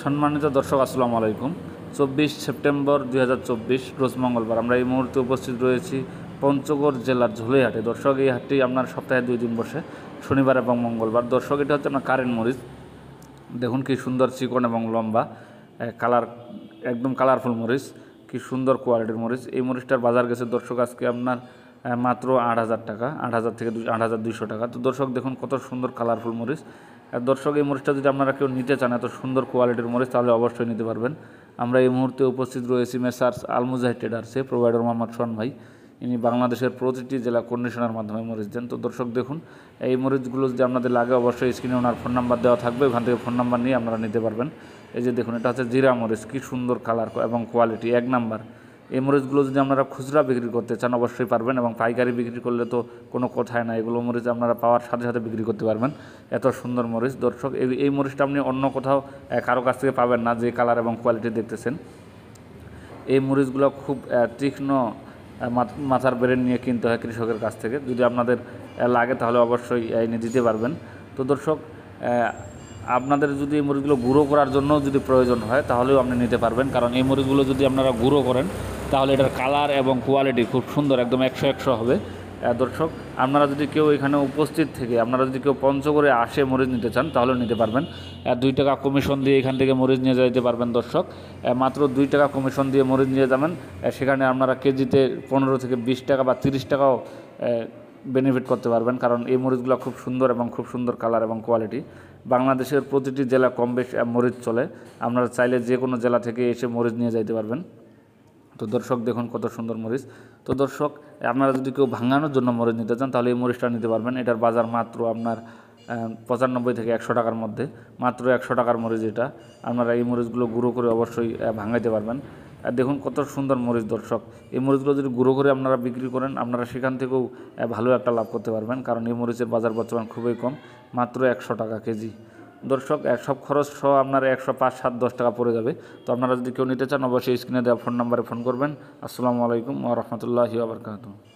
সম্মানিত দর্শক আসসালামু আলাইকুম। 24 সেপ্টেম্বর 2024 রোজ মঙ্গলবার আমরা এই মুহূর্তে উপস্থিত রয়েছি পঞ্চগড় জেলার ঝুলিহাটে। দর্শক, এই হাটটি আপনার সপ্তাহে 2 দিন বসে, শনিবার এবং মঙ্গলবার। দর্শক, এটা হচ্ছে আপনার কারেন্ট মরিচ। দেখুন কি সুন্দর চিকন এবং লম্বা, কালার একদম কালারফুল মরিচ, কি সুন্দর কোয়ালিটির মরিচ। এই মরিচটার বাজার গেছে দর্শক আজকে আপনার মাত্র 8,000 টাকা, 8,000 থেকে 8,200 টাকা। তো দর্শক দেখুন কত সুন্দর কালারফুল মরিচ। দর্শক, এই মরিচটা যদি আপনারা কেউ নিতে চান, এত সুন্দর কোয়ালিটির মরিচ, তাহলে অবশ্যই নিতে পারবেন। আমরা এই মুহূর্তে উপস্থিত রয়েছি মেসার্স আলমুজাহিদ ট্রেডার্সে। প্রোভাইডার মোহাম্মদ সোহান ভাই, ইনি বাংলাদেশের প্রতিটি জেলা কন্ডিশনার মাধ্যমে মরিচ দেন। তো দর্শক দেখুন, এই মরিচগুলো যদি আপনাদের লাগে, অবশ্যই স্ক্রিনে ওনার ফোন নাম্বার দেওয়া থাকবে, ওখান থেকে ফোন নাম্বার নিয়ে আপনারা নিতে পারবেন। এই যে দেখুন, এটা হচ্ছে জিরা মরিচ, কী সুন্দর কালার এবং কোয়ালিটি, 1 নাম্বার। এই মরিচগুলো যদি আপনারা খুচরা বিক্রি করতে চান, অবশ্যই পারবেন, এবং পাইকারি বিক্রি করলে তো কোনো কথাই না, এগুলো মরিচ আপনারা পাওয়ার সাথে সাথে বিক্রি করতে পারবেন। এত সুন্দর মরিচ দর্শক, এই মরিচটা আপনি অন্য কোথাও কারো কাছ থেকে পাবেন না, যে কালার এবং কোয়ালিটি দেখতেছেন। এই মরিচগুলো খুব তীক্ষ্ণ মাথার ব্রেন নিয়ে কিনতে হয় কৃষকের কাছ থেকে। যদি আপনাদের লাগে তাহলে অবশ্যই এনে দিতে পারবেন। তো দর্শক, আপনাদের যদি এই মরিচগুলো গুঁড়ো করার জন্য যদি প্রয়োজন হয়, তাহলেও আপনি নিতে পারবেন, কারণ এই মরিচগুলো যদি আপনারা গুঁড়ো করেন, তাহলে এটার কালার এবং কোয়ালিটি খুব সুন্দর, একদম 100 হবে। দর্শক, আপনারা যদি কেউ এখানে উপস্থিত থেকে, আপনারা যদি কেউ পঞ্চগড়ে আসে মরিচ নিতে চান, তাহলেও নিতে পারবেন। 2 টাকা কমিশন দিয়ে এখান থেকে মরিচ নিয়ে যেতে পারবেন। দর্শক, মাত্র 2 টাকা কমিশন দিয়ে মরিচ নিয়ে যাবেন। সেখানে আপনারা কেজিতে 15 থেকে 20 টাকা বা 30 টাকাও বেনিফিট করতে পারবেন, কারণ এই মরিচগুলো খুব সুন্দর এবং খুব সুন্দর কালার এবং কোয়ালিটি। বাংলাদেশের প্রতিটি জেলা কম বেশ মরিচ চলে, আপনারা চাইলে যে কোনো জেলা থেকে এসে মরিচ নিয়ে যাইতে পারবেন। তো দর্শক দেখুন কত সুন্দর মরিচ। তো দর্শক, আপনারা যদি কেউ ভাঙানোর জন্য মরিচ নিতে চান, তাহলে এই মরিচটা নিতে পারবেন। এটার বাজার মাত্র আপনার 95 থেকে 100 টাকার মধ্যে, মাত্র 100 টাকার মরিচ এটা। আপনারা এই মরিচগুলো গুঁড়ো করে অবশ্যই ভাঙাইতে পারবেন। আর দেখুন কত সুন্দর মরিচ দর্শক, এই মরিচগুলো যদি গুঁড়ো করে আপনারা বিক্রি করেন, আপনারা সেখান থেকেও ভালো একটা লাভ করতে পারবেন, কারণ এই মরিচের বাজার বর্তমান খুবই কম, মাত্র 100 টাকা কেজি। দর্শক, সব খরচ সহ আপনার 105, 7, 10 টাকা পড়ে যাবে। তো আপনারা যদি কেউ নিতে চান, অবশ্যই স্ক্রিনে দেওয়া ফোন নাম্বারে ফোন করবেন। আসসালামু আলাইকুম ওয়া রাহমাতুল্লাহি ওয়া বারাকাতুহু।